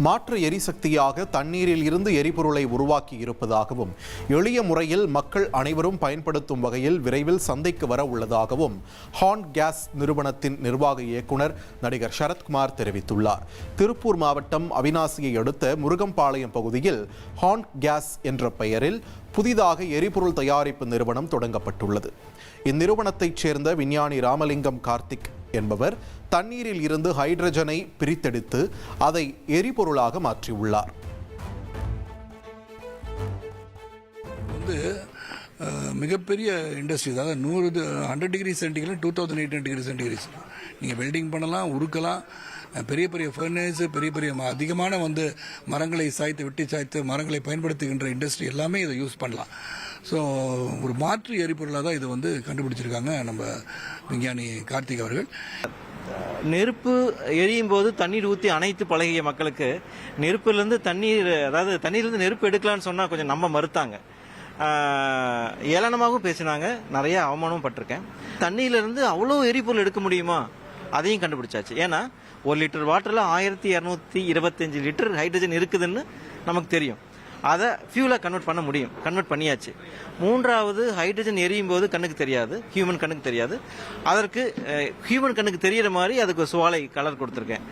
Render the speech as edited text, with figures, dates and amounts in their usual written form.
மாற்று எரிசக்தியாக தண்ணீரில் இருந்து எரிபொருளை உருவாக்கி இருப்பதாகவும் எளிய முறையில் மக்கள் அனைவரும் பயன்படுத்தும் வகையில் விரைவில் சந்தைக்கு வர உள்ளதாகவும் ஹான் கேஸ் நிறுவனத்தின் நிர்வாக இயக்குனர் நடிகர் சரத்குமார் தெரிவித்துள்ளார். திருப்பூர் மாவட்டம் அவிநாசியை அடுத்த முருகம்பாளையம் பகுதியில் ஹான் கேஸ் என்ற பெயரில் புதிதாக எரிபொருள் தயாரிப்பு நிறுவனம் தொடங்கப்பட்டுள்ளது. இந்நிறுவனத்தைச் சேர்ந்த விஞ்ஞானி ராமலிங்கம் கார்த்திக் என்பவர் தண்ணீரில் இருந்து ஹைட்ரஜனை பிரித்தெடுத்து அதை எரிபொருளாக மாற்றியுள்ளார். மிகப்பெரிய இண்டஸ்ட்ரி, அதாவது 100 டிகிரி சென்டிகிரேட் 2800 டிகிரி சென்டிகிரேட் நீங்கள் வெல்டிங் பண்ணலாம், உருக்கலாம். பெரிய பெரிய ஃபர்னேஸ், பெரிய பெரிய அதிகமான மரங்களை சாய்த்து வெட்டி சாய்த்து மரங்களை பயன்படுத்துகின்ற இண்டஸ்ட்ரி எல்லாமே இதை யூஸ் பண்ணலாம். ஸோ ஒரு மாற்று எரிபொருளாக தான் இது கண்டுபிடிச்சிருக்காங்க நம்ம விஞ்ஞானி கார்த்திக் அவர்கள். நெருப்பு எரியும் போது தண்ணீர் ஊற்றி அணைத்து பழகிய மக்களுக்கு நெருப்பிலிருந்து தண்ணீர், அதாவது தண்ணீர்லேருந்து நெருப்பு எடுக்கலான்னு சொன்னால் கொஞ்சம் நம்ம மறுத்தாங்க. ஏளனமாகவும் பேசினாங்க, நிறைய அவமானமும் பட்டிருக்கேன். தண்ணியிலிருந்து அவ்வளோ எரிபொருள் எடுக்க முடியுமா, அதையும் கண்டுபிடிச்சாச்சு. ஏன்னா 1 லிட்டர் வாட்டரில் 1225 லிட்டர் ஹைட்ரஜன் இருக்குதுன்னு நமக்கு தெரியும். அதை ஃபியூலாக கன்வெர்ட் பண்ணியாச்சு. மூன்றாவது, ஹைட்ரஜன் எரியும் போது கண்ணுக்கு தெரியாது, ஹியூமன் கண்ணுக்கு தெரியாது. அதற்கு ஹியூமன் கண்ணுக்கு தெரிகிற மாதிரி அதுக்கு சுவாலை கலர் கொடுத்துருக்கேன்.